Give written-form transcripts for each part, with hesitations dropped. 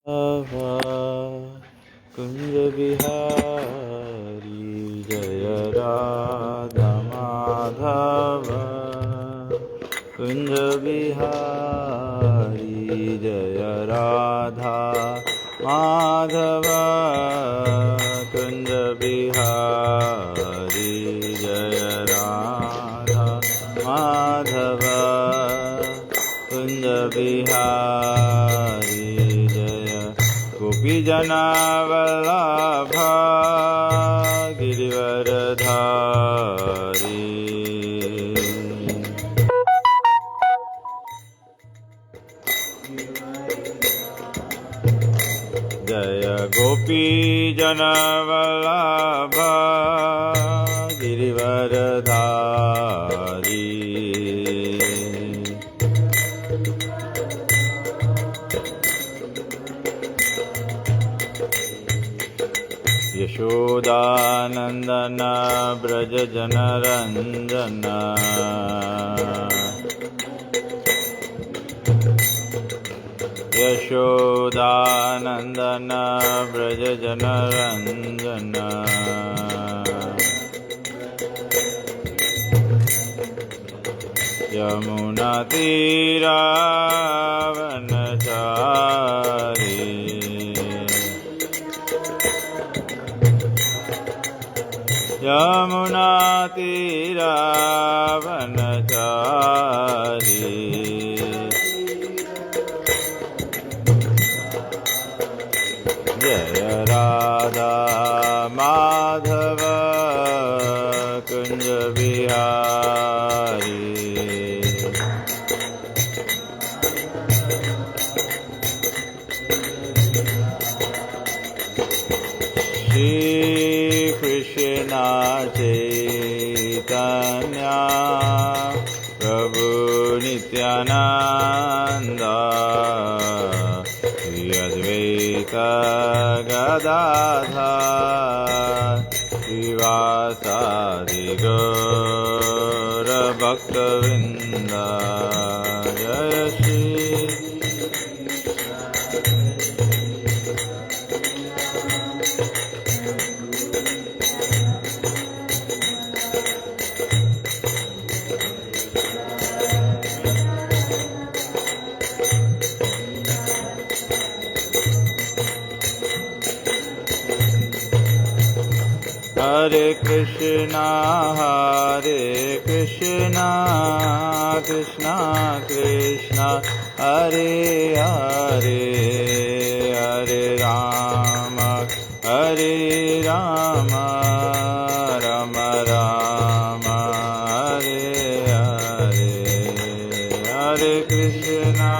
कुंज बिहारी जय राधा माधव कुंज बिहारी जय राधा माधव कुंज बिहारी जय राधा माधव कुंज बिहारी गोपी जनावल्लभ गिरिवरधारी जय गोपी जनावल्लभ गिरिवरधारी यशोदानंदन ब्रज जनरंजन यशोदानंदन ब्रज जनरंजन यमुना तीरा वनचारी यमुना तीरा वनचारी जय राधा माधव कुंज बिहारी श्री कृष्ण चैतन्य प्रभु नित्यानंद श्री अद्वैत गदाधर श्रीवासादि गौर भक्तवृंद जय Shri Hare Krishna Krishna Krishna Hare Hare Hare Rama Rama Rama Hare Hare Hare Krishna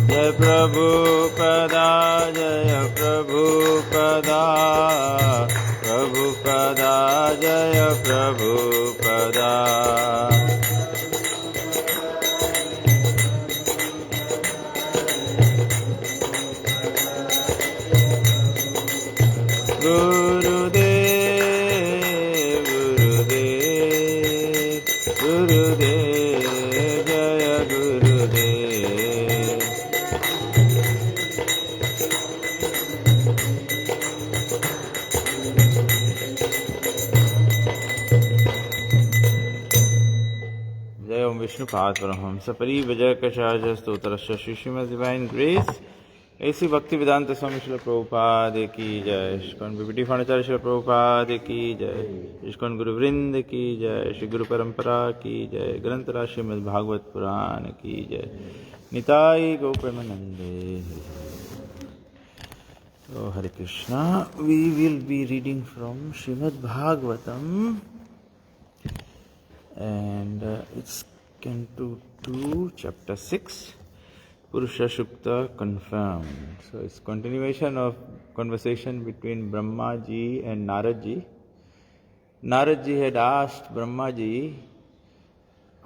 जय प्रभुपदा जय प्रभुपदा प्रभुपदा जय प्रभुपदा गुरुदेव गुरुदेव गुरुदेव जय गुरुदेव जय ओम विष्णुपाद परमहंस परिव्रजय कषाय स्तोत्रस्य श्रीमद् डिवाइन ग्रेस ऐसी भक्ति वेदांत स्वामी श्रील प्रभुपाद की जय। ISKCON BBT foundation Srila Prabhupada की जय। इस्कॉन गुरुवृंद की जय। श्री गुरु परंपरा की जय। ग्रंथराज श्रीमद् भागवत पुराण की जय। Nitai गौप्रेमानंदे। So Hare Krishna, we will be reading from Srimad Bhagavatam and it's Canto 2, Chapter 6, Purusa Sukta confirmed. So it's continuation of conversation between Brahma ji and Narad ji. Narad ji had asked Brahma ji,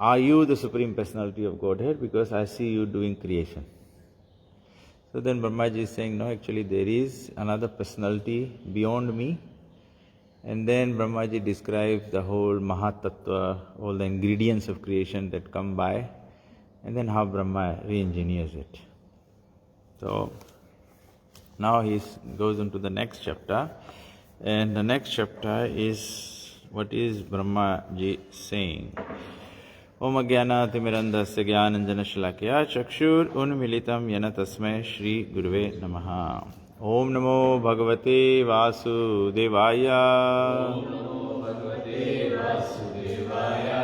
are you the Supreme Personality of Godhead? Because I see you doing creation. So then Brahmaji is saying, no, actually there is another personality beyond me. And then Brahmaji describes the whole Mahatattva, all the ingredients of creation that come by, and then how Brahma re-engineers it. So now he goes into the next chapter, and the next chapter is what is Brahmaji saying. Om Ajnanaatimirandhasya Jnananjanashalakaya Chakshur Unmilitam Yena Tasmai Shri Gurave Namaha. Om Namo Bhagavate Vasudevaya.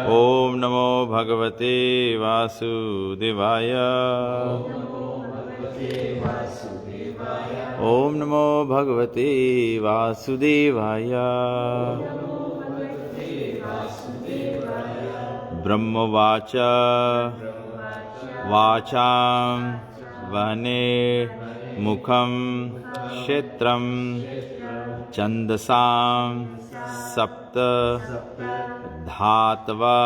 Om Namo Bhagavate Vasudevaya. Om Namo Bhagavate Vasudevaya. Brahmavacha Vacham Vane Mukham Kshetram Chandasam Sapta Dhatva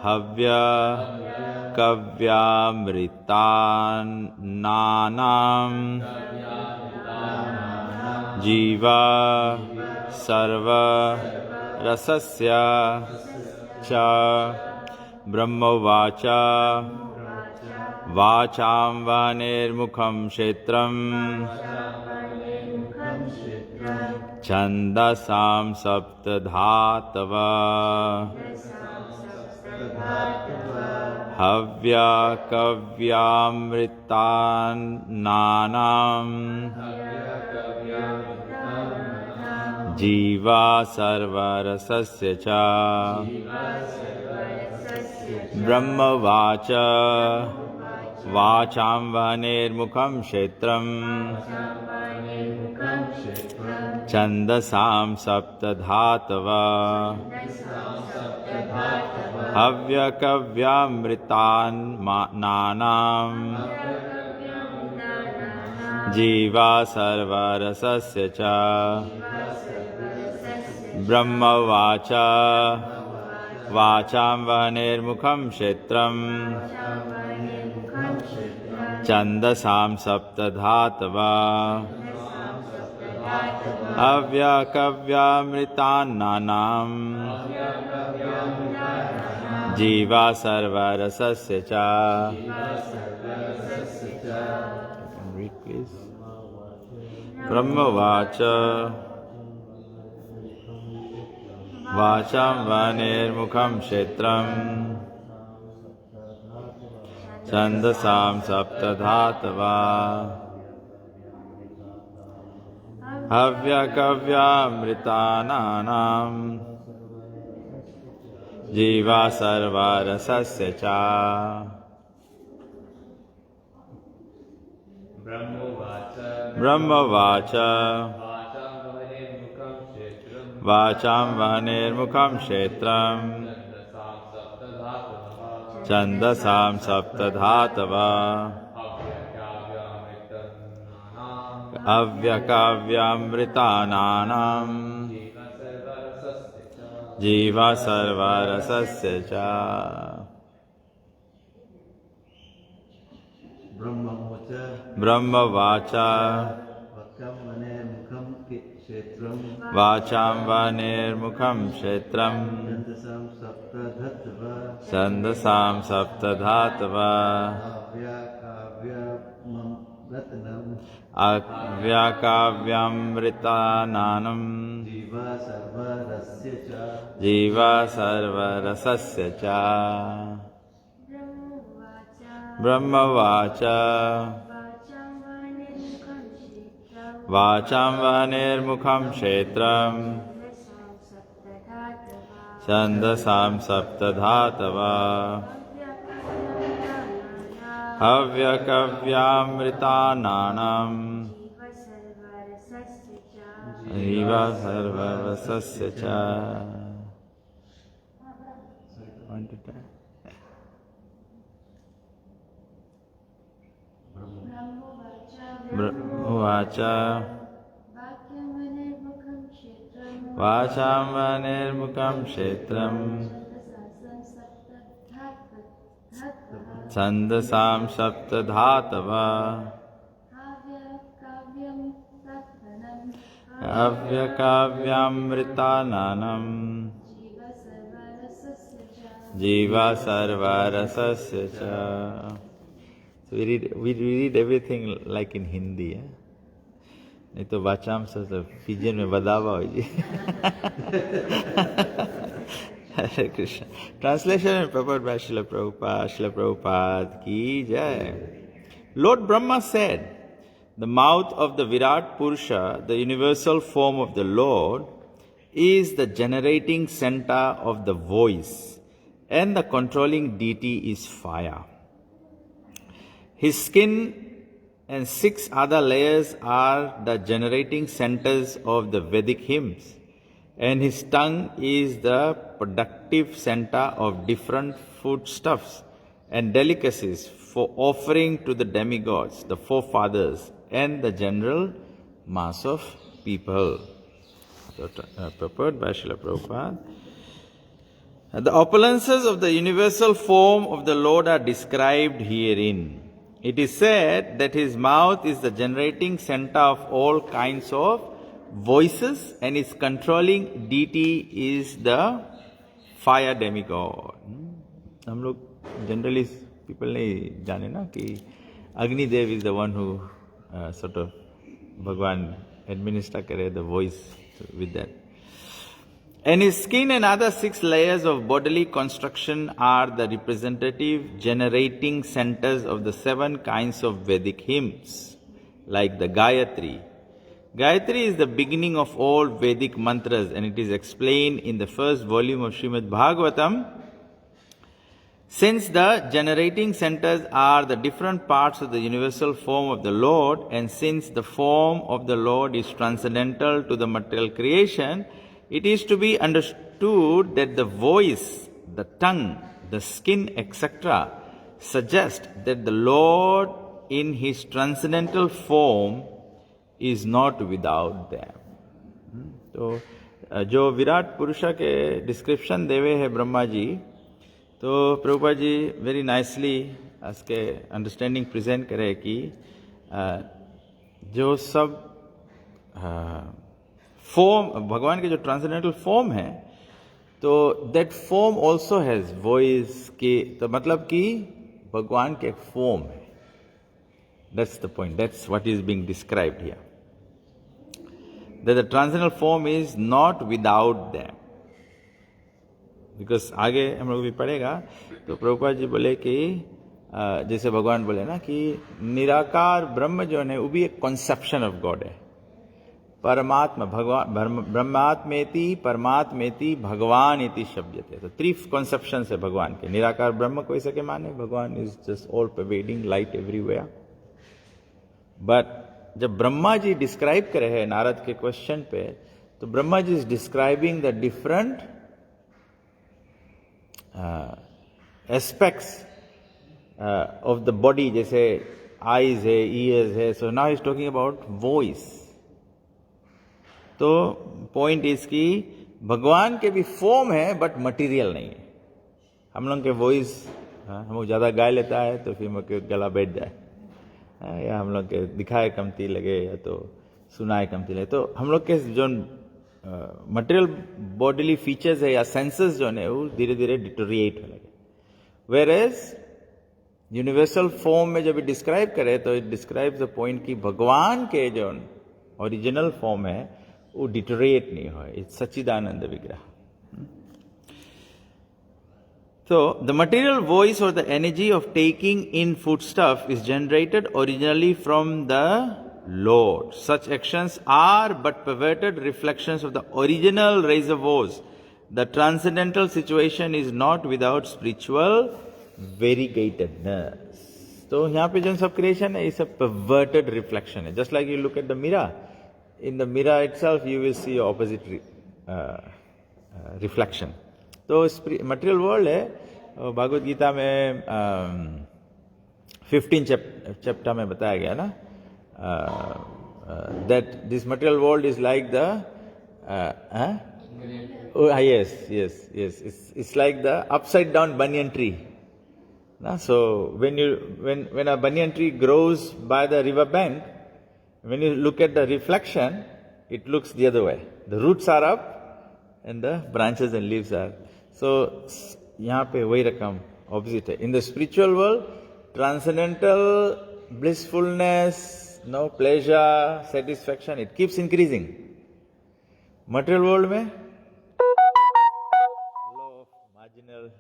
Havya Kavyamritan Nanam Jiva Sarva Rasasya Cha Brahmavacha Vacham Vanirmukham Kshetram Chandasam Saptadhatava Havya Kavyamritan Nanam Jiva Sarva Rasasya Cha Brahmavacha Vacham Vanirmukham Kshetram Chandasam Saptadhatava Havya Kavyamritan Nanam Jiva Sarva Rasasya Cha Brahmavacha Vacham Vanirmukham Kshetram Chandasam Saptadhatava Havya Kavyamritan Nanam Jiva Sarva Rasasya Cha. Read please. Brahmavacha Vacham Vanirmukham Kshetram Chandasam Saptadhatava Havya Kavyamritananam Jiva Sarva Rasasya Cha. Brahmavacha Vacham Vanirmukham Kshetram Chandasam Saptadhatava Avyakavyamritananam Jiva Sarva Rasasya Cha. Brahmavacha Vacham Vanirmukham Kshetram Chandasam Saptadhatava Avyakavyamritananam Jiva Sarva Rasasya Cha. Brahmavacha Vacham Vanirmukham Kshetram Chandasam Saptadhatava Avyakavyamritananam Jiva Sarva Rasasya Cha. One to ten. Brahmavacha Vacham Vanirmukham Kshetram Chandasam sapta dhatava Avyakavyamritananam Jiva sarva rasasya cha. So we read everything like in Hindi. नहीं तो वाचाम से तो Fijian में बदावा हो जी. Hare Krishna. Translation and purport by Srila Prabhupada. Srila Prabhupada ki jai. Lord Brahma said, the mouth of the Virat Purusha, the universal form of the Lord, is the generating center of the voice, and the controlling deity is fire. His skin and 6 other layers are the generating centers of the Vedic hymns, and his tongue is the productive center of different foodstuffs and delicacies for offering to the demigods, the forefathers, and the general mass of people. So, purport by Srila Prabhupada. The opulences of the universal form of the Lord are described herein. It is said that his mouth is the generating center of all kinds of voices, and his controlling deity is the fire demigod. हम लोग generally people नहीं जाने ना कि Agni Dev is the one who sort of Bhagwan administer करे the voice with that. And his skin and other 6 layers of bodily construction are the representative generating centers of the 7 kinds of Vedic hymns, like the Gayatri. Gayatri is the beginning of all Vedic mantras, and it is explained in the first volume of Srimad Bhagavatam. Since the generating centers are the different parts of the universal form of the Lord, and since the form of the Lord is transcendental to the material creation, it is to be understood that the voice, the tongue, the skin, etc. suggest that the Lord in his transcendental form is not without them. तो जो विराट पुरुषा के description देवे है ब्रह्मा जी, तो Prabhupada ji very nicely उसके understanding present करे कि जो सब फॉर्म भगवान के जो ट्रांसेंडेंटल फॉर्म है, तो that form also has voice के, तो मतलब कि भगवान के एक फॉर्म है. That's the point, that's what is being described here, that the transcendental form is not without them. Because आगे हम लोग भी पढ़ेगा तो प्रभुपाद जी बोले कि जैसे भगवान बोले ना कि निराकार ब्रह्म जो है वो भी एक कॉन्सेप्शन ऑफ गॉड है. परमात्मा भगवान ब्रह्मात्मेति परमात्मेति भगवान इति शब्दते. तो 3 कॉन्सेप्शंस है भगवान के. निराकार ब्रह्म कोई सके माने भगवान is just all pervading light everywhere. But जब ब्रह्मा जी डिस्क्राइब करे हैं नारद के क्वेश्चन पे, तो Brahma ji is describing the different aspects of the body. जैसे आईज है, ईयर्स है, so now is talking about voice. तो पॉइंट इज कि भगवान के भी फॉर्म है बट मटेरियल नहीं है. हम लोग के वॉइस हम लोग ज़्यादा गा लेता है तो फिर मुझे गला बैठ जाए, या हम लोग के दिखाए कमती लगे या तो सुनाए कमती लगे, तो हम लोग के जो मटेरियल बॉडीली फीचर्स है या सेंसेस जो है वो धीरे धीरे डिटोरिएट होने लगे. वेयर एज यूनिवर्सल फॉर्म में जब डिस्क्राइब करे तो इट डिस्क्राइब्स द पॉइंट कि भगवान के जो ओरिजिनल फॉर्म है वो डिटोरिएट नहीं हो, इट्स सच्चिदानंद विग्रह. So, the material voice or the energy of taking in foodstuff is generated originally from the Lord. Such actions are but perverted reflections of the original reservoirs. The transcendental situation is not without spiritual variegatedness. तो यहाँ पे जो सब creation है ये सब perverted reflection है. Just like you look at the mirror. In the mirror itself you will see opposite reflection. तो मटेरियल वर्ल्ड है. भागवत गीता में 15 चैप्टर में बताया गया ना that this material world is like the yes it's like the upside down banyan tree. So when a banyan tree grows by the river bank, when you look at the reflection, it looks the other way. The roots are up and the branches and leaves are. So यहाँ पे वही रकम opposite है. In the spiritual world, transcendental blissfulness, no pleasure, satisfaction, it keeps increasing. Material world में law of marginal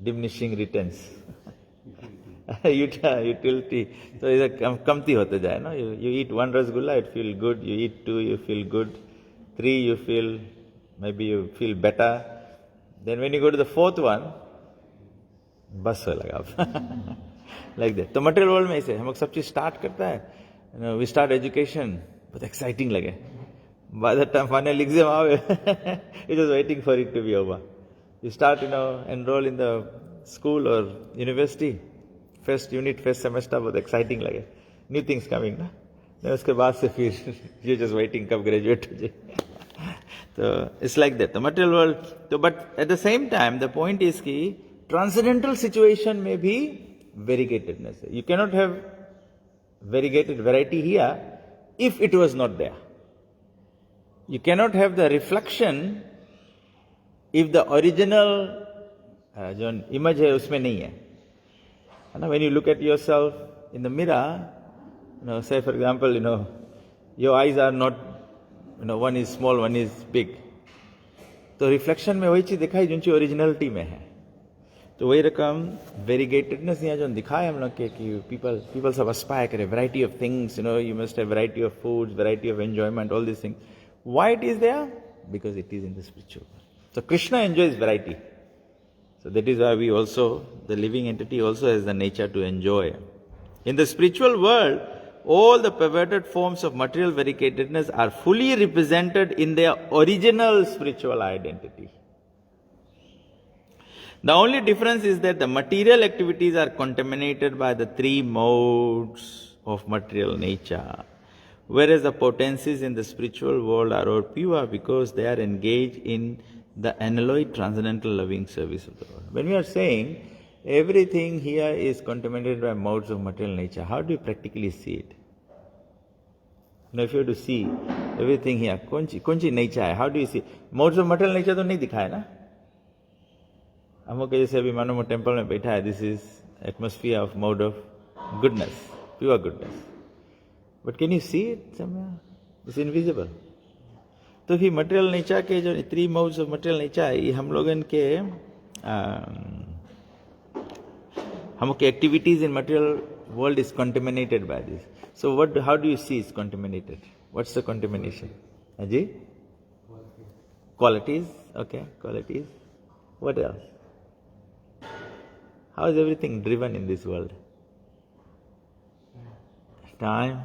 diminishing returns. Utility. So it's a kamti होते जाए ना. You eat one rasgulla, it feel good. You eat two, you feel good. Three, you feel, maybe you feel better. Then when you go to the fourth one, बस हो लगा. Like that. तो material world में ऐसे हम लोग सब चीज start करता है. We start education, but exciting लगे. By the time final exam आवे, it is waiting for it to be over. You start, enroll in the school or university. First unit, first semester बहुत exciting लगे. New things coming ना. Then उसके बाद से फिर you're just waiting कब graduate हो जाए. So it's like that. The material world. But at the same time, the point is कि transcendental situation may be variegatedness. You cannot have variegated variety here if it was not there. You cannot have the reflection if the original जो image है उसमें नहीं है. When you look at yourself in the mirror, say for example, your eyes are not, one is small, one is big. तो reflection में वही चीज दिखाई जो originality में है. तो वही रकम variegatedness यहाँ जो दिखाया हम लोग के कि people सब aspire करे variety of things, you must have variety of foods, variety of enjoyment, all these things. Why it is there? Because it is in the spiritual world. So Krishna enjoys variety. So that is why the living entity also has the nature to enjoy. In the spiritual world, all the perverted forms of material variegatedness are fully represented in their original spiritual identity. The only difference is that the material activities are contaminated by the three modes of material nature, whereas the potencies in the spiritual world are all pure because they are engaged in the unalloyed transcendental loving service of the world. When we are saying everything here is contaminated by modes of material nature, how do you practically see it? If you have to see everything here, कौन-सी nature है? How do you see? Modes of material nature तो नहीं दिखाया ना? हम लोग जैसे अभी मानो मैं टेम्पल में बैठा है, this is atmosphere of mode of goodness, pure goodness. But can you see it somewhere? It's invisible. तो फिर मटेरियल नेचर के जो three modes of material nature है, ये हम लोगन के हम लोग के activities in material world is contaminated by this. So what, how do you see is contaminated? What's the contamination? जी, qualities. Okay, qualities. What else? How is everything driven in this world? Time.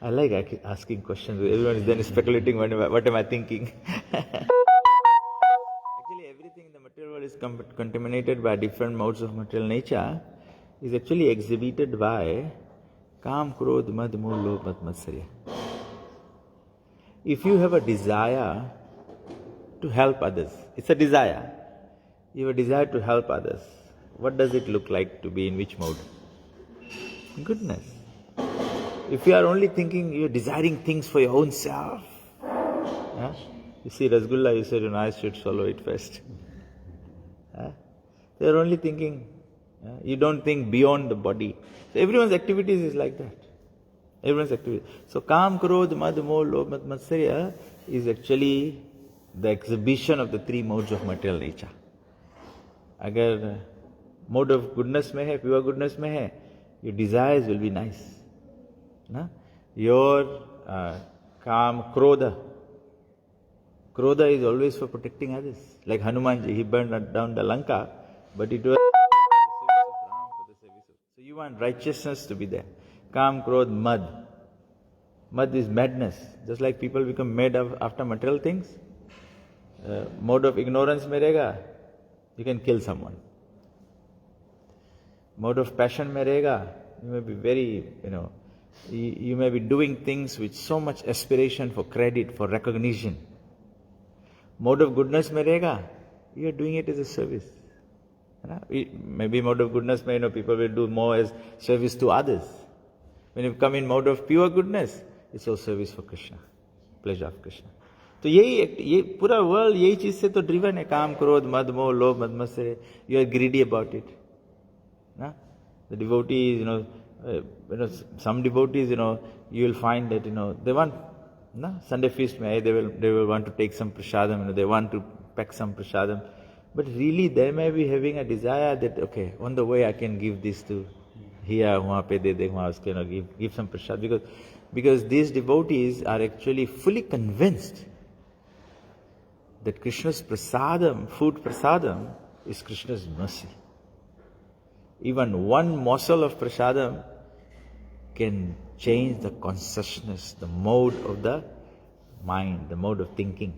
I like asking questions. Everyone is then speculating what am I thinking. Actually, everything in the material world is contaminated by different modes of material nature, is actually exhibited by Kam, Krodh, Mad, Moh, Lobh, Mat, Matsarya. If you have a desire to help others, it's a desire. You have a desire to help others. What does it look like to be in which mode? Goodness. If you are only thinking, you are desiring things for your own self. You see Rasgulla, you said, I should swallow it first. They are only thinking. You don't think beyond the body. So everyone's activities is like that. Everyone's activity. So Kam, Krodh, Mad, Moh, Lobh, Mat, Matsarya is actually the exhibition of the three modes of material nature. अगर mode of goodness में है, pure goodness में है, your desires will be nice. Your Kam, Krodha. Krodha is always for protecting others. Like Hanumanji, he burned down the Lanka, but it was for the service of. So you want righteousness to be there. Kam, Krodh, Mad. Mad is madness. Just like people become mad after material things. Mode of ignorance में रहेगा, you can kill someone. Mode of passion में रहेगा, you may be very, you may be doing things with so much aspiration for credit, for recognition. Mode of goodness में रहेगा, you are doing it as a service. Maybe mode of goodness, people will do more as service to others. When you come in mode of pure goodness, it's all service for Krishna, pleasure of Krishna. तो ये पूरा world यही चीज से तो driven है, काम क्रोध मद मोह लोभ मद मत्सर, you are greedy about it. The devotees, some devotees, you will find that, they want, Sunday feast may they will want to take some prasadam, they want to pack some prasadam, but really they may be having a desire that, okay, on the way I can give this to here, wahan pe de de, wahan uske, give some prasad, because these devotees are actually fully convinced that Krishna's prasadam, food prasadam, is Krishna's mercy. Even one morsel of prasadam can change the consciousness, the mode of the mind, the mode of thinking.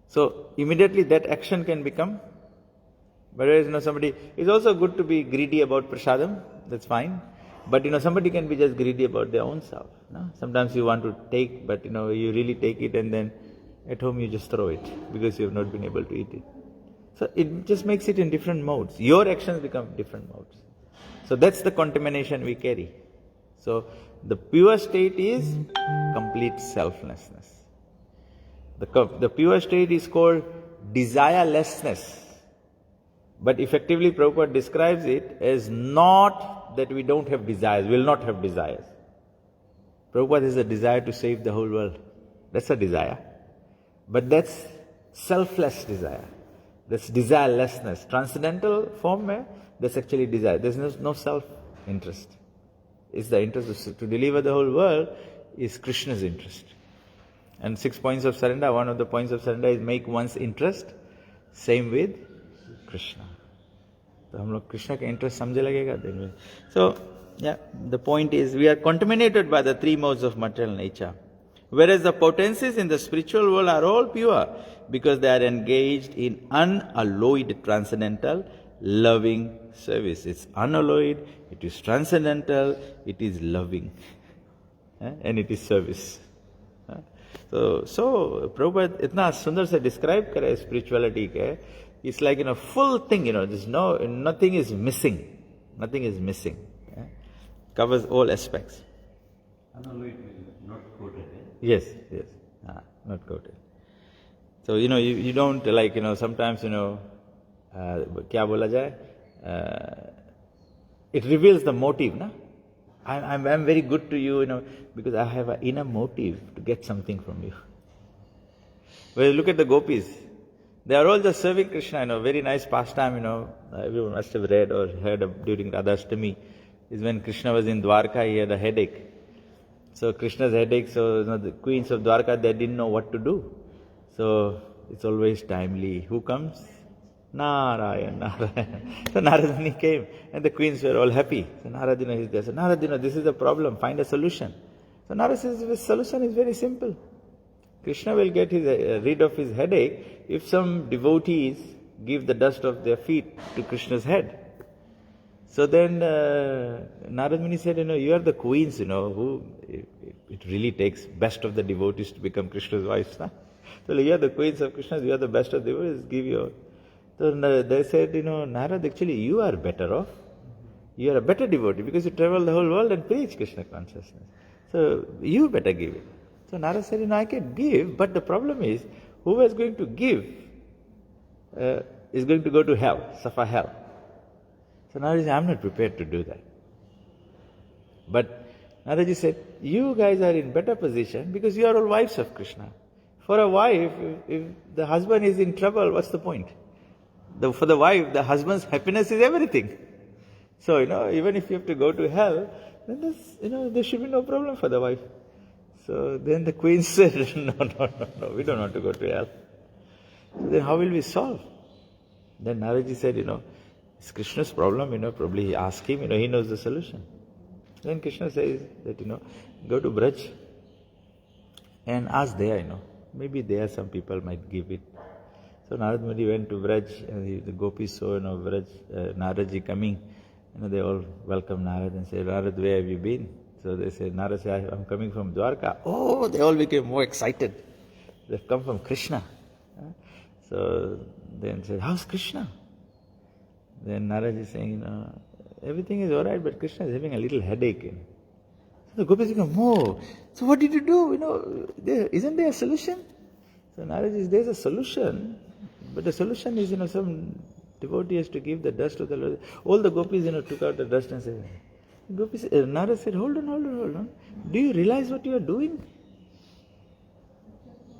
So immediately that action can become. Whereas somebody, it's also good to be greedy about prasadam, that's fine. But somebody can be just greedy about their own self. Sometimes you want to take, but you really take it and then at home you just throw it because you have not been able to eat it. So it just makes it in different modes. Your actions become different modes. So that's the contamination we carry. So the pure state is complete selflessness. The pure state is called desirelessness. But effectively Prabhupada describes it as not that we don't have desires, will not have desires. Prabhupada has a desire to save the whole world. That's a desire. But that's selfless desire. That's desirelessness. Transcendental form, that's actually desire. There's no self-interest. It's the interest to deliver the whole world is Krishna's interest. And 6 points of surrender, one of the points of surrender is make one's interest same with Krishna. So hum log Krishna ka interest samjhe lagega then. So the point is we are contaminated by the three modes of material nature. Whereas the potencies in the spiritual world are all pure because they are engaged in unalloyed transcendental loving service. It's unalloyed, it is transcendental, it is loving, and it is service. So Prabhupada itna sundar se describe kare spirituality ke, it's like full thing, there's nothing is missing. Nothing is missing. Covers all aspects. Unalloyed, not quoted. Yes. Not quoted. So, you don't like, sometimes, kya bola jaye? It reveals the motive, na? I'm very good to you, because I have an inner motive to get something from you. Well, look at the gopis. They are all just serving Krishna, very nice pastime, everyone must have read or heard of during Radhashtami, is when Krishna was in Dwarka, he had a headache. So Krishna's headache, so the queens of Dwarka, they didn't know what to do. So it's always timely. Who comes? Narayan. So Narada Muni came and the queens were all happy. So Narada is there. So Narada, this is the problem, find a solution. So Narada says, the solution is very simple. Krishna will get rid of his headache if some devotees give the dust of their feet to Krishna's head. So then Narada Muni said, you are the queens, who it really takes best of the devotees to become Krishna's wives. Huh? So you are the queens of Krishna, you are the best of the devotees, give your... So they said, Narada, actually you are better off. You are a better devotee because you travel the whole world and preach Krishna consciousness. So you better give it. So Narada said, I can give, but the problem is, who is going to give is going to go to hell, suffer hell. So Naradaji said, I'm not prepared to do that. But Naradaji said, you guys are in better position because you are all wives of Krishna. For a wife, if the husband is in trouble, what's the point? For the wife, the husband's happiness is everything. So, even if you have to go to hell, then there should be no problem for the wife. So then the queen said, no, we don't want to go to hell. So then how will we solve? Then Naradaji said, it's Krishna's problem, probably ask him, he knows the solution. Then Krishna says that, go to Braj and ask there, maybe there some people might give it. So Narada Muni went to Braj, and the gopis saw, Braj, Naradaji coming, they all welcome Narada and say, Narada, where have you been? So they said, Narada said, I'm coming from Dwarka. Oh, they all became more excited. They've come from Krishna. So then said, how's Krishna? Then Narad is saying, everything is alright, but Krishna is having a little headache. So the gopis go, oh, so what did you do? Isn't there a solution? So Narad says, there's a solution, but the solution is, some devotee has to give the dust to the Lord. All the gopis, took out the dust and said, Narad said, hold on. Do you realize what you are doing?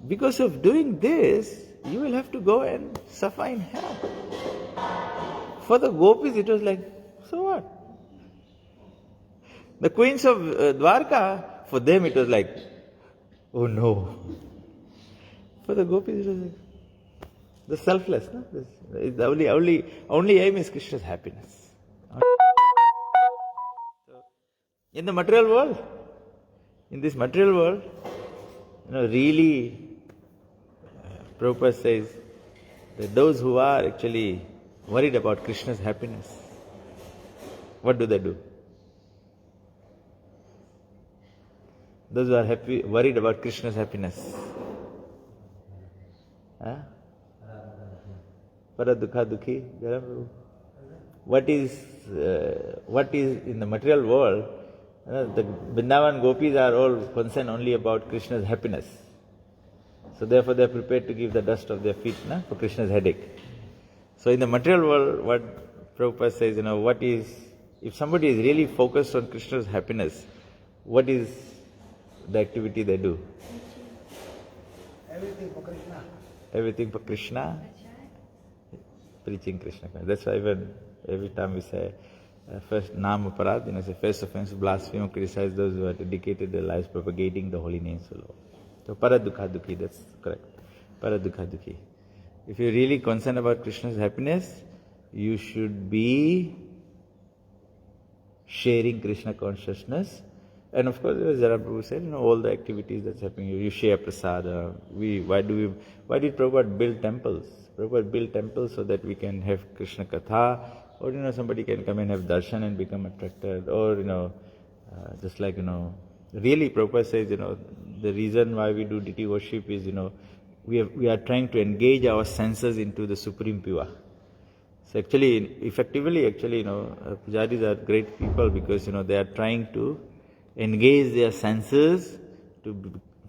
Because of doing this, you will have to go and suffer in hell. For the gopis, it was like, so what? The queens of Dwarka, for them it was like, oh no. For the gopis, it was like, the selfless, no? The only aim is Krishna's happiness. In the material world, in this material world, really, Prabhupada says that those who are actually worried about Krishna's happiness, what do they do? Those who are worried about Krishna's happiness. Paradukha dukhi. What is in the material world? The Vrindavan gopis are all concerned only about Krishna's happiness. So therefore they are prepared to give the dust of their feet for Krishna's headache. So in the material world, what Prabhupada says, if somebody is really focused on Krishna's happiness, what is the activity they do? Everything for Krishna. Everything for Krishna. Preaching Krishna. That's why every time we say, first Nam Aparad, say first offense, blaspheme, or criticize those who have dedicated their lives propagating the holy names of the Lord. So Paradukha Dukhi, that's correct. Paradukha Dukhi. If you're really concerned about Krishna's happiness, you should be sharing Krishna consciousness. And of course, as Jara Prabhu said, all the activities that's happening, you share prasada. Why did Prabhupada build temples? Prabhupada built temples so that we can have Krishna Katha, or somebody can come and have darshan and become attracted, or just like really Prabhupada says, the reason why we do deity worship is, we are trying to engage our senses into the supreme pure. So effectively, pujaris are great people because, they are trying to engage their senses to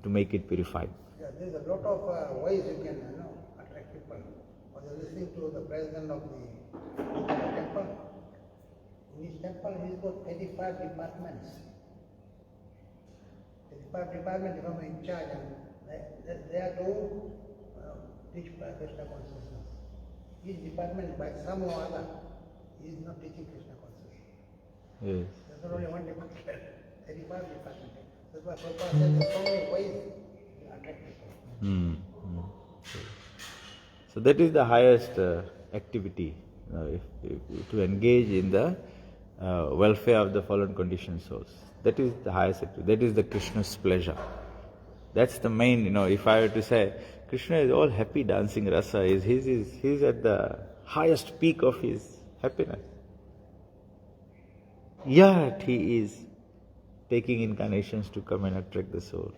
make it purified. Yeah, there's a lot of ways you can, attract people. Or you're listening to the president of the temple. In his temple, he's got 35 departments. 35 departments become in charge, and they are to teach Krishna consciousness. Each department, by some or other, is not teaching Krishna consciousness. Yes. There's not only one department, 35 departments. That's why Prabhupada said there's so many ways to attract people. So that is the highest activity, to engage in the welfare of the fallen conditioned souls. That is the highest activity. That is the Krishna's pleasure. That's the main, if I were to say, Krishna is all happy dancing rasa, he's at the highest peak of his happiness. Yet he is taking incarnations to come and attract the soul.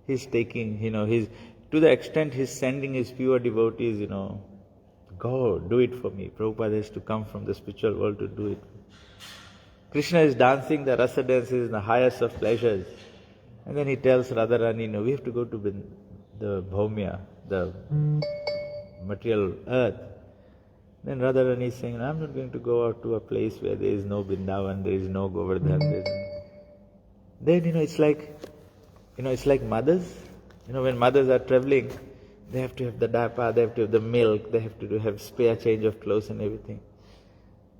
He's taking, to the extent he's sending his pure devotees, go, do it for me. Prabhupada has to come from the spiritual world to do it. Krishna is dancing the rasa dances, the highest of pleasures. And then he tells Radharani, we have to go to the Bhaumya, the material earth. Then Radharani is saying, I'm not going to go out to a place where there is no Vrindavan, there is no Govardhan. Then, it's like mothers. When mothers are traveling, they have to have the diaper, they have to have the milk, they have to have spare change of clothes and everything.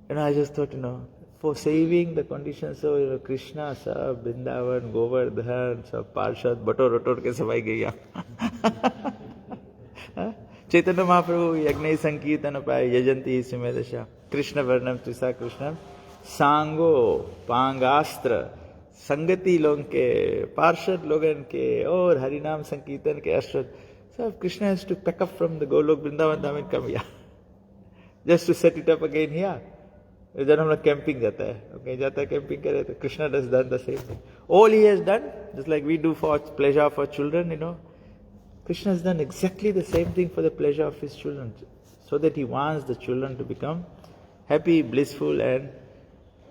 I just thought, for saving the conditions of Krishna, sab, Vrindavan, Govardhan, sab, Parshad, Bator ke samay gaya. Chaitanya Mahaprabhu, Yagnai Sankirtana Pai, Yajanti Sumedasha, Krishna Varnam Trisa Krishnam, Sango, Pangastra, Sangati लोग के, पार्षद लोगन के, और हरिनाम संकीर्तन के अश्रद्ध. So Krishna has to pack up from the Golok Vrindavan Dham and come here. Just to set it up again here. जब हम लोग camping जाता है, कहीं जाता है camping करे तो Krishna has done the same thing. All he has done, just like we do for pleasure for children, Krishna has done exactly the same thing for the pleasure of his children, so that he wants the children to become happy, blissful, and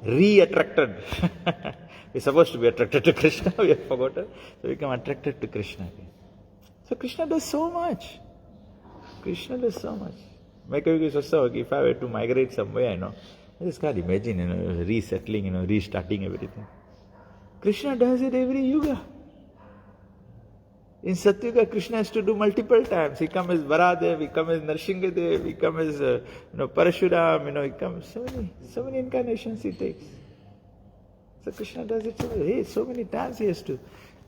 re-attracted. We're supposed to be attracted to Krishna, we have forgotten. So we become attracted to Krishna again. So Krishna does so much. Krishna does so much. If I were to migrate somewhere, I just can't imagine, resettling, restarting everything. Krishna does it every yuga. In Satyuga, Krishna has to do multiple times. He comes as Varadev, he comes as Narsinghadev, he comes as Parashuram, he comes so many incarnations he takes. So Krishna does it so many times he has to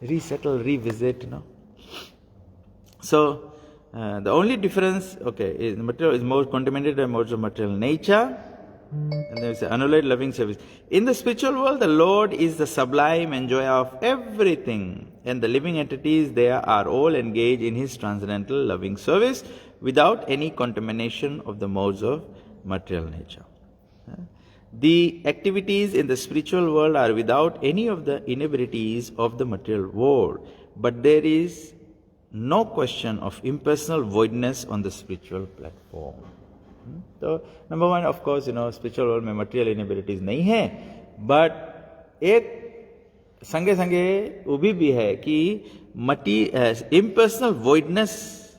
resettle, revisit, So the only difference, is material is more contaminated by modes of material nature. And there is an unalloyed loving service. In the spiritual world, the Lord is the sublime enjoyer of everything, and the living entities there are all engaged in His transcendental loving service without any contamination of the modes of material nature. The activities in the spiritual world are without any of the inabilities of the material world, but there is no question of impersonal voidness on the spiritual platform. So, number one, of course, spiritual world में material inabilities नहीं है, but एक संगे वो भी है कि impersonal voidness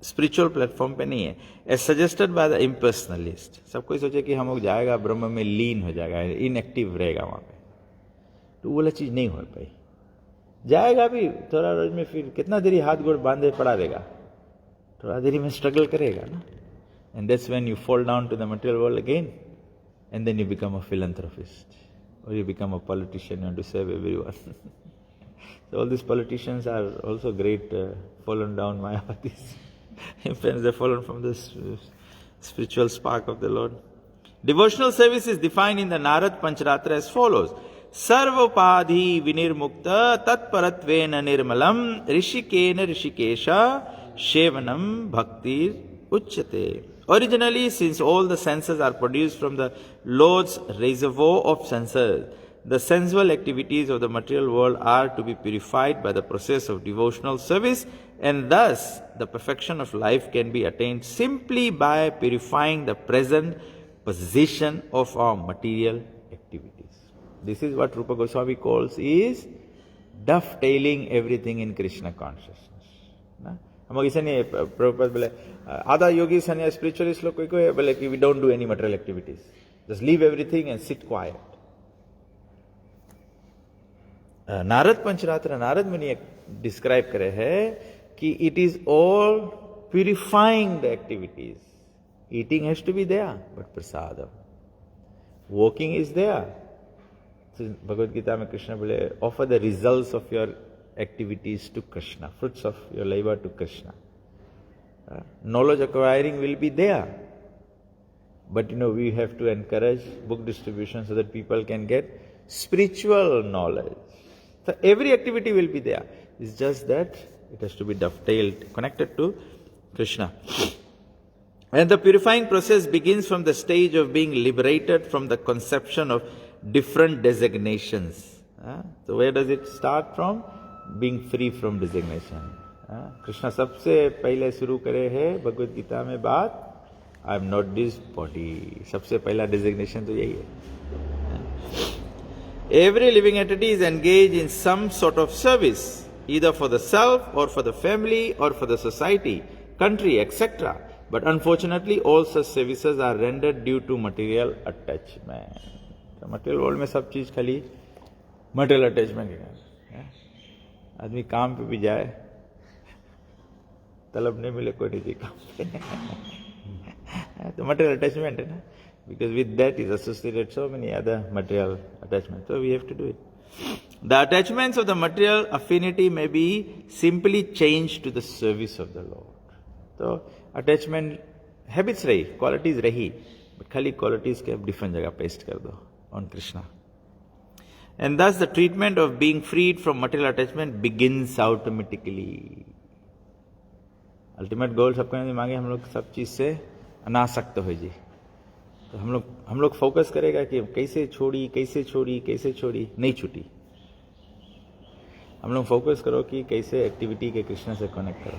spiritual platform पे नहीं है, as suggested by the impersonalist. सब कोई सोचे कि हम लोग जाएगा ब्रह्म में लीन हो जाएगा, inactive रहेगा वहाँ पे, तो वो वाला चीज नहीं हो पाई. जाएगा भी थोड़ा रोज में, फिर कितना देरी हाथ गोड़ बांधे पड़ा रहेगा, थोड़ा देरी में स्ट्रगल करेगा ना. And that's when you fall down to the material world again, and then you become a philanthropist, or you become a politician, you want to serve everyone. So all these politicians are also great fallen down Mayapatis. In fact, they've fallen from the spiritual spark of the Lord. Devotional service is defined in the Narad Pancharatra as follows. Sarvopadhi vinirmukta tatparatvena nirmalam rishikena rishikesha shevanam bhaktir uchyate. Originally, since all the senses are produced from the Lord's reservoir of senses, the sensual activities of the material world are to be purified by the process of devotional service, and thus the perfection of life can be attained simply by purifying the present position of our material activities. This is what Rupa Goswami calls is dovetailing everything in Krishna consciousness. हम लोग इसे नहीं, प्रभुपाद बोले आधा योगी सन्यास spiritualist लोग कोई बोले कि we don't do any material activities, just leave everything and sit quiet. Narada Pancharatra Narada Muni describe करे है कि it is all purifying the activities. Eating has to be there but prasadam, walking is there. Bhagavad Gita में कृष्ण बोले offer the results of your activities to Krishna, fruits of your labor to Krishna. Knowledge acquiring will be there, but we have to encourage book distribution so that people can get spiritual knowledge. So every activity will be there. It's just that it has to be dovetailed, connected to Krishna. And the purifying process begins from the stage of being liberated from the conception of different designations. So where does it start from? Being free from designation. Krishna सबसे पहले शुरू करे है भगवद गीता में बात, I am not this body. सबसे पहला designation तो यही है. Every living entity is engage in some sort of service, either for the self or for the family or for the society, country, etc. But unfortunately all such services are rendered due to material attachment. तो material world में सब चीज खाली material attachment है. आदमी काम पे भी जाए, तलब नहीं मिले कोई नहीं काम पे. तो material attachment है ना, because with that is associated so many other material attachments. So we have to do it. The attachments of the material affinity may be simply changed to the service of the Lord. तो attachment habits रही, qualities रही, but खाली qualities के different जगह paste कर दो on Krishna. And thus the treatment of being freed from material attachment begins automatically. Ultimate goal सबको नहीं मांगे हम लोग सब चीज से अनासक्त हो जी. तो हम लोग फोकस करेगा कि कैसे छोड़ी, नहीं छूटी. हम लोग फोकस करो कि कैसे एक्टिविटी के कृष्ण से कनेक्ट करो,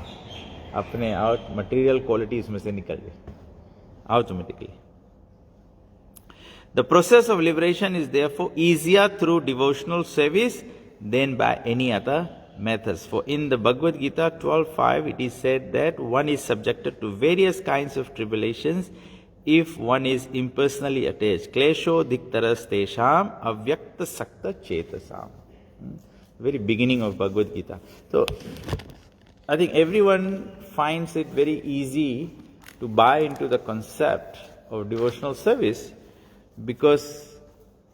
अपने आउट मटेरियल क्वालिटी इसमें से निकल जाए automatically. The process of liberation is therefore easier through devotional service than by any other methods. For in the Bhagavad Gita 12.5 it is said that one is subjected to various kinds of tribulations if one is impersonally attached. Klesho diktaras tesham avyakta sakta chetasam. Very beginning of Bhagavad Gita. So, I think everyone finds it very easy to buy into the concept of devotional service because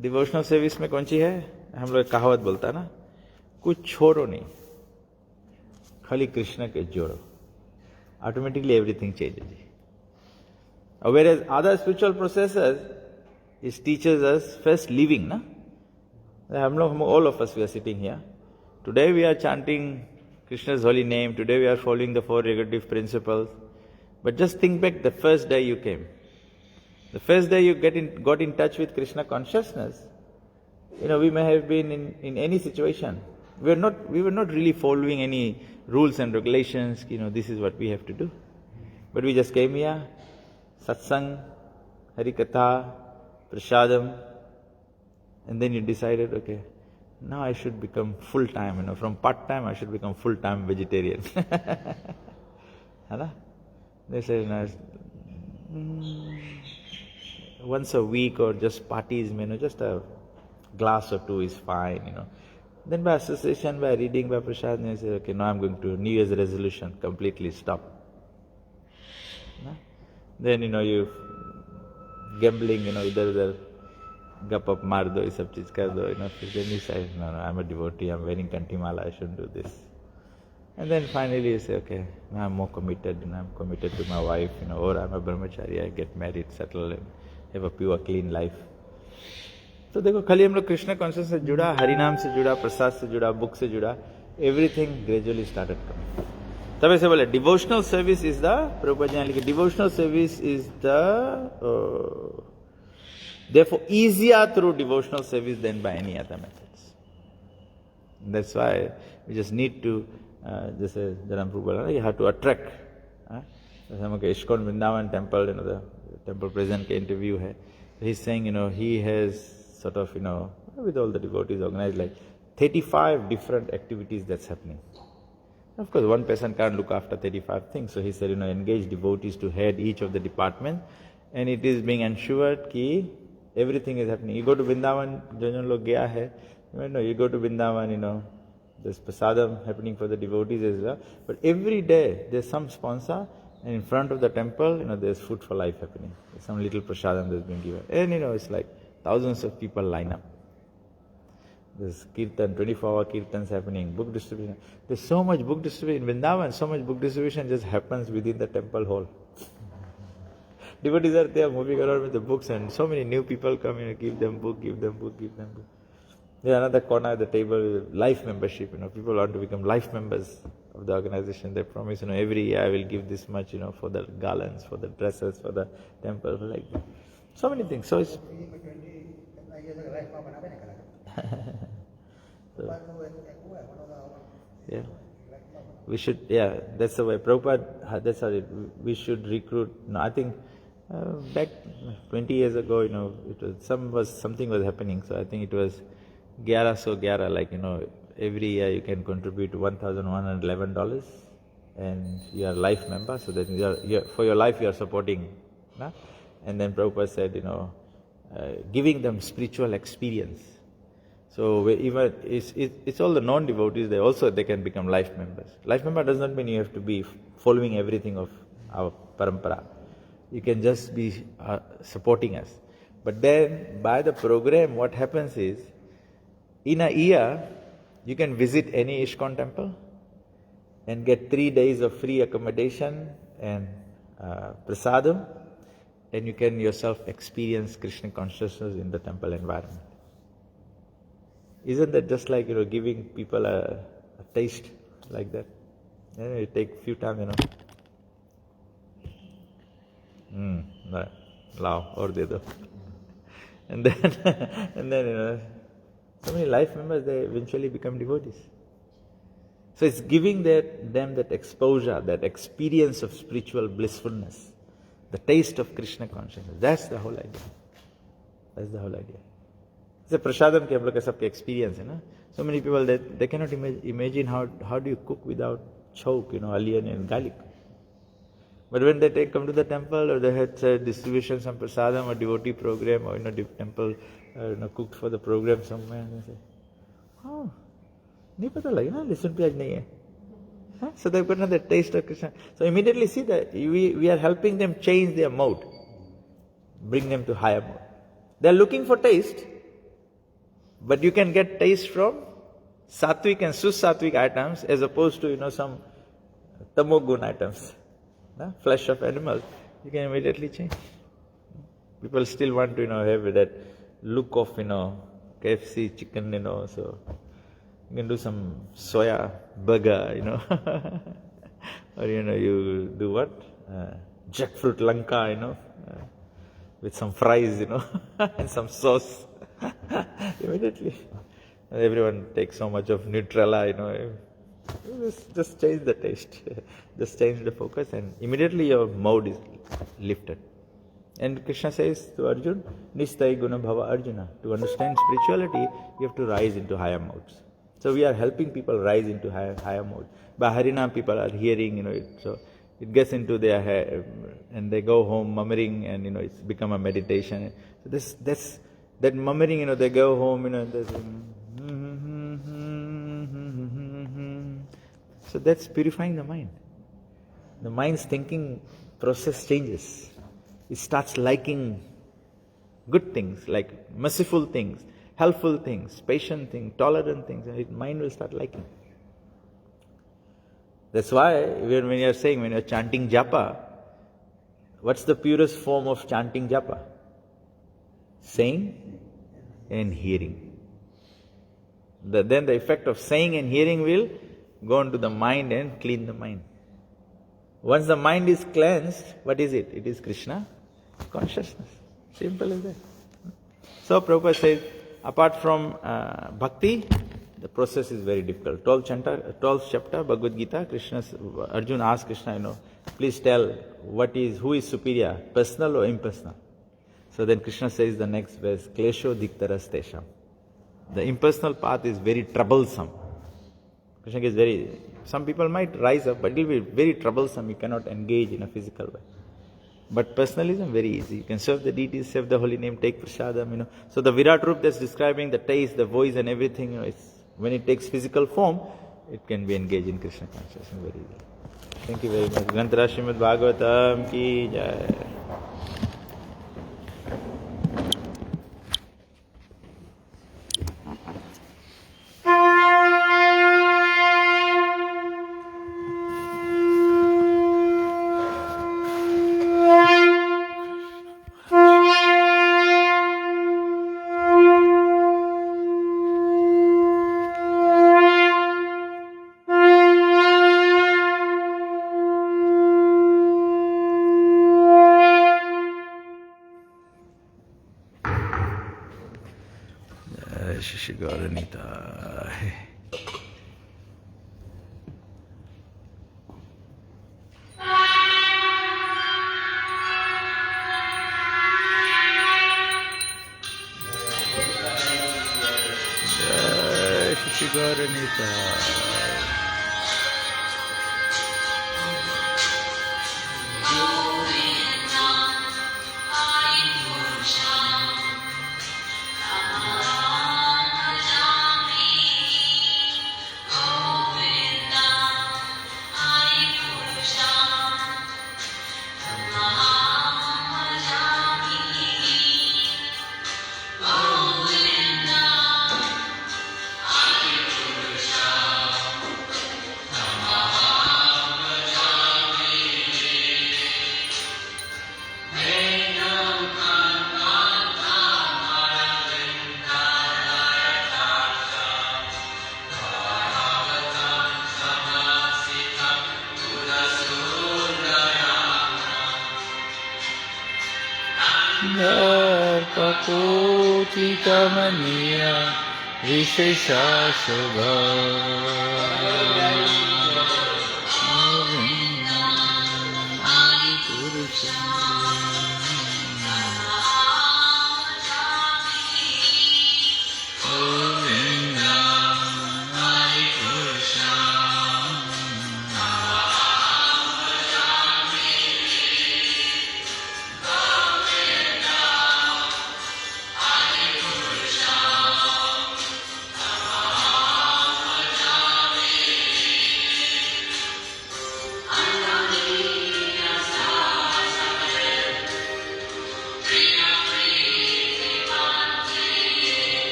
devotional service में कौन सी है, हम लोग कहावत बोलता ना, कुछ छोड़ो नहीं, खाली कृष्ण के जोड़ो, automatically everything changes. Whereas other spiritual processes, it teaches us first living, na? हम लोग, all of us, we are sitting here. Today we are chanting Krishna's holy name. Today we are following the 4 regulative principles. But just think back the first day you came. The first day you got in touch with Krishna consciousness. We may have been in any situation. We were not really following any rules and regulations. This is what we have to do. But we just came here, satsang, harikatha, prasadam, and then you decided, okay, now I should become full-time, from part-time I should become full-time vegetarian. They say, once a week or just parties, just a glass or 2 is fine, Then by association, by reading, by prasad, you say, okay, now I'm going to New Year's resolution, completely stop. Then, you gambling, idhar-udhar, gap-up maar do, ye sab cheez kar do, then you say, no, I'm a devotee, I'm wearing kantimala, I shouldn't do this. And then finally you say, okay, now I'm more committed, I'm committed to my wife, or I'm a brahmachari, I get married, settle, and have a pure, clean life. तो देखो, खाली हम लोग Krishna conscious से जुड़ा, हरिनाम से जुड़ा, प्रसाद से जुड़ा, बुक से जुड़ा, everything gradually started coming. तब ऐसे बोले, devotional service is the, Prabhupada ji ने लिखा, devotional service is the, therefore easier through devotional service than by any other methods. That's why we just need to, जैसे जनाब प्रभु बोला ना, you have to attract. जैसे हम के ISKCON Vrindavan temple, the temple president के interview है, he's saying, he has sort of, with all the devotees organized like 35 different activities that's happening. Of course, one person can't look after 35 things, so he said, engage devotees to head each of the departments, and it is being ensured कि everything is happening. You go to Vrindavan, जो लोग गया है, you go to Vrindavan, there's prasadam happening for the devotees as well. But every day there's some sponsor, and in front of the temple, there's food for life happening. There's some little prasadam that's been given. And it's like thousands of people line up. There's kirtan, 24-hour kirtans happening, book distribution. There's so much book distribution in Vrindavan, so much book distribution just happens within the temple hall. Devotees are there moving around with the books, and so many new people come, give them book, give them book, give them book. There's another corner at the table, life membership. People want to become life members of the organization. They promise, every year I will give this much, for the garlands, for the dresses, for the temple, like that. So many things. So it's yeah. We should, that's the way. Prabhupada, that's how we should recruit. I think back 20 years ago, it was something was happening. So I think it was 1111, like, every year you can contribute $1,111 and you are a life member. So that for your life you are supporting. And then Prabhupada said, giving them spiritual experience. So even it's all the non-devotees, they can become life members. Life member does not mean you have to be following everything of our parampara. You can just be supporting us. But then by the program, what happens is, in a year, you can visit any ISKCON temple and get 3 days of free accommodation and prasadam, and you can yourself experience Krishna consciousness in the temple environment. Isn't that just like, giving people a taste like that? It takes few time, lao, or de do. And then, so many life members, they eventually become devotees. So it's giving them that exposure, that experience of spiritual blissfulness, the taste of Krishna consciousness. That's the whole idea. That's the whole idea. It's a prasadam ke hum log ka sabke experience hai na. So many people they cannot imagine how do you cook without choke, onion and garlic. But when they come to the temple or they had distribution some prasadam or devotee program or temple cooked for the program somewhere, and they say, oh, nahi pata laga na, listen pyaj nahi hai. Huh? So they've got another taste of Krishna. So immediately see that we are helping them change their mode, bring them to higher mode. They are looking for taste, but you can get taste from sattvic and susattvic items as opposed to some tamogun items. Flesh of animal, you can immediately change. People still want to have that look of KFC chicken, so you can do some soya burger, or you do what? Jackfruit lanka, with some fries, and some sauce. Immediately. Everyone takes so much of Nutella, just change the taste, just change the focus, and immediately your mode is lifted. And Krishna says to Arjuna, Nistai Guna Bhava Arjuna. To understand spirituality, you have to rise into higher modes. So we are helping people rise into higher modes. By Harinam, people are hearing, it, so it gets into their head, and they go home murmuring, and it's become a meditation. So that murmuring, they go home, so that's purifying the mind. The mind's thinking process changes. It starts liking good things, like merciful things, helpful things, patient things, tolerant things, and its mind will start liking. That's why when you're chanting japa, what's the purest form of chanting japa? Saying and hearing. Then the effect of saying and hearing will go into the mind and clean the mind. Once the mind is cleansed, what is it? It is Krishna consciousness. Simple as that. So Prabhupada says, apart from bhakti, the process is very difficult. 12th chapter, Bhagavad Gita, Arjuna asked Krishna, please tell who is superior, personal or impersonal? So then Krishna says the next verse, Klesho diktaras tesham. The impersonal path is very troublesome. Krishna is some people might rise up, but it will be very troublesome. You cannot engage in a physical way. But personalism, very easy. You can serve the deities, serve the holy name, take prasadam, So the Virat Rup that's describing the taste, the voice and everything, when it takes physical form, it can be engaged in Krishna consciousness very easily. Thank you very much. Grantara Srimad Bhagavatam ki jai. Kutikamaniya Vishesha Shubha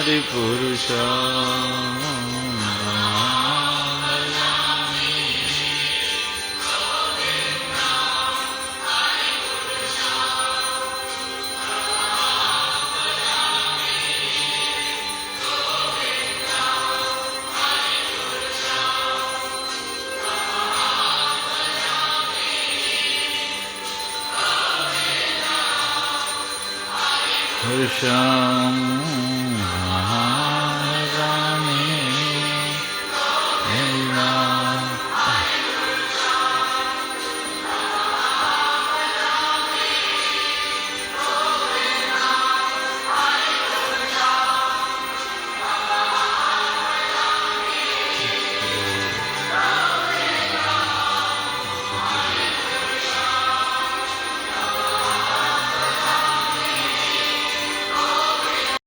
Purusa. Purusham